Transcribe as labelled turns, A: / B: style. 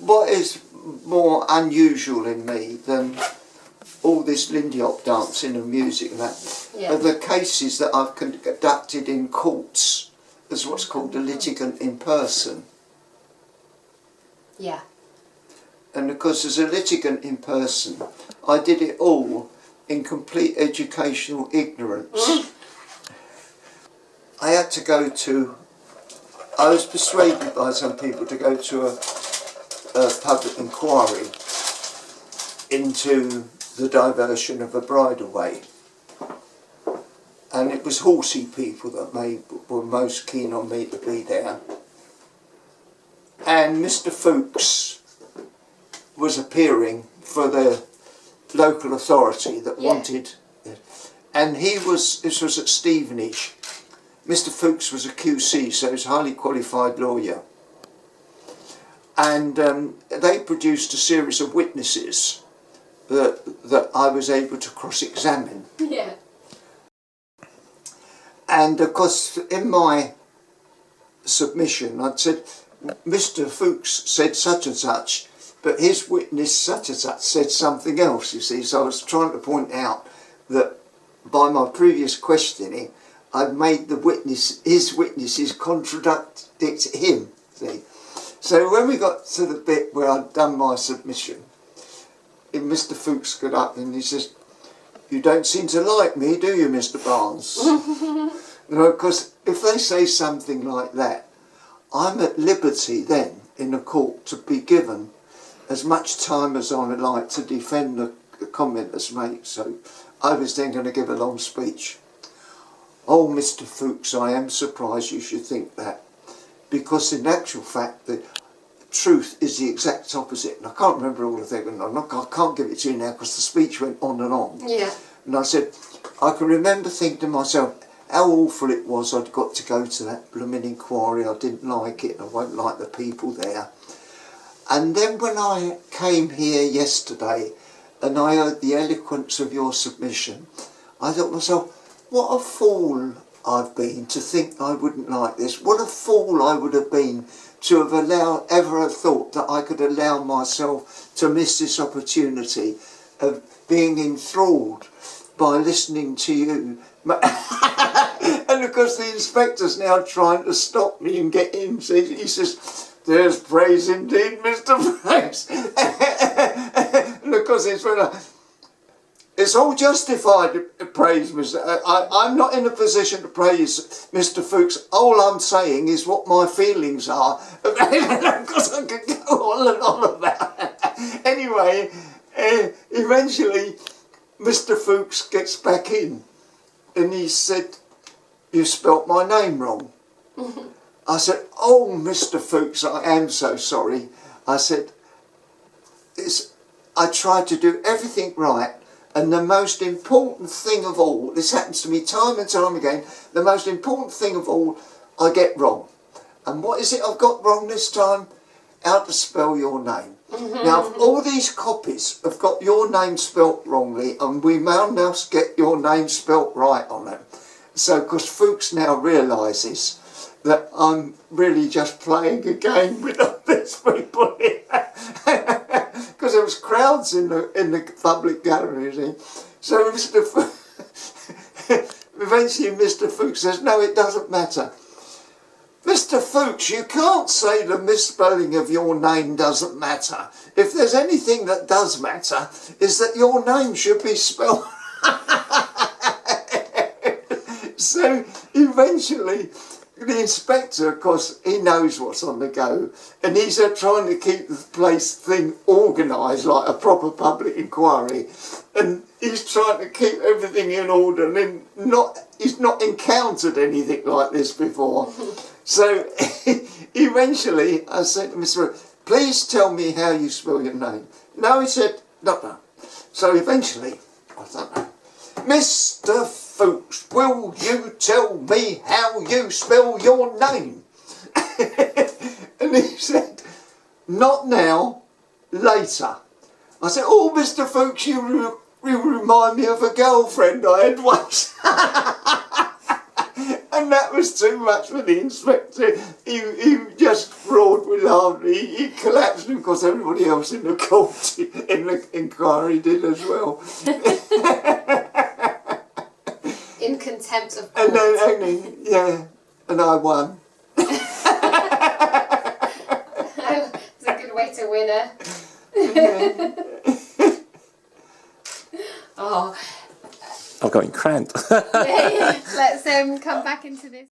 A: what is more unusual in me than all this Lindy Hop dancing and music and that are the cases that I've conducted in courts as what's called a litigant in person.
B: Yeah.
A: And of course, as a litigant in person, I did it all in complete educational ignorance. I had to go to, I was persuaded by some people to go to a public inquiry into the diversion of a bridleway. And it was horsey people that were most keen on me to be there. And Mr. Fouks was appearing for the local authority that wanted it. And this was at Stevenage. Mr. Fouks was a QC, so he was a highly qualified lawyer. And they produced a series of witnesses that I was able to cross-examine.
B: Yeah.
A: And of course, in my submission, I'd said, Mr. Fouks said such and such, but his witness such and such said something else, you see. So I was trying to point out that by my previous questioning, I'd made his witnesses contradict him, see. So when we got to the bit where I'd done my submission, Mr. Fouks got up and he says, "You don't seem to like me, do you, Mr. Barnes?" Because if they say something like that, I'm at liberty then in a court to be given as much time as I would like to defend the comment that's made. So I was then going to give a long speech. "Oh, Mr. Fouks, I am surprised you should think that, because in actual fact the truth is the exact opposite." And I can't remember all of that, and I can't give it to you now because the speech went on and on.
B: Yeah.
A: And I said, I can remember thinking to myself how awful it was I'd got to go to that blooming inquiry. I didn't like it, I won't like the people there. And then when I came here yesterday and I heard the eloquence of your submission, I thought to myself, what a fool I've been to think I wouldn't like this. What a fool I would have been to have ever thought that I could allow myself to miss this opportunity of being enthralled by listening to you. And of course the inspector's now trying to stop me and get in. So he says, "There's praise indeed, Mr. Fouks." And of course it's all justified praise, Mr. I'm not in a position to praise Mr. Fouks. All I'm saying is what my feelings are. Because I could go on and on about it. Anyway, eventually Mr. Fouks gets back in and he said, "You spelt my name wrong." I said, "Oh, Mr. Fouks, I am so sorry." I said, I tried to do everything right. And the most important thing of all, this happens to me time and time again, the most important thing of all, I get wrong. And what is it I've got wrong this time? How to spell your name. Now, all these copies have got your name spelt wrongly, and we now get your name spelt right on them. So, because Fouks now realises that I'm really just playing a game with all these people here. Because there was crowds in the public gallery, see? So eventually Mr. Fouks says, "No, it doesn't matter. Mr. Fouks, you can't say the misspelling of your name doesn't matter. If there's anything that does matter, is that your name should be spelled." So eventually the inspector, of course, he knows what's on the go, and he's trying to keep the thing organised like a proper public inquiry, and he's trying to keep everything in order, and he's not encountered anything like this before. So eventually I said to Mr. Fouks, "Please tell me how you spell your name." No, he said, no. So eventually I thought, no. "Mr. Fouks, will you tell me how you spell your name?" And he said, "Not now, later." I said, "Oh, Mr. Fouks, you remind me of a girlfriend I had once." And that was too much for the inspector. He just roared with laughter. He collapsed, and of course everybody else in the court, in the inquiry, did as well.
B: In contempt of court.
A: And I won.
B: It's a good way to win her. Oh.
C: I'm going cramped.
B: Yeah. Let's come back into this.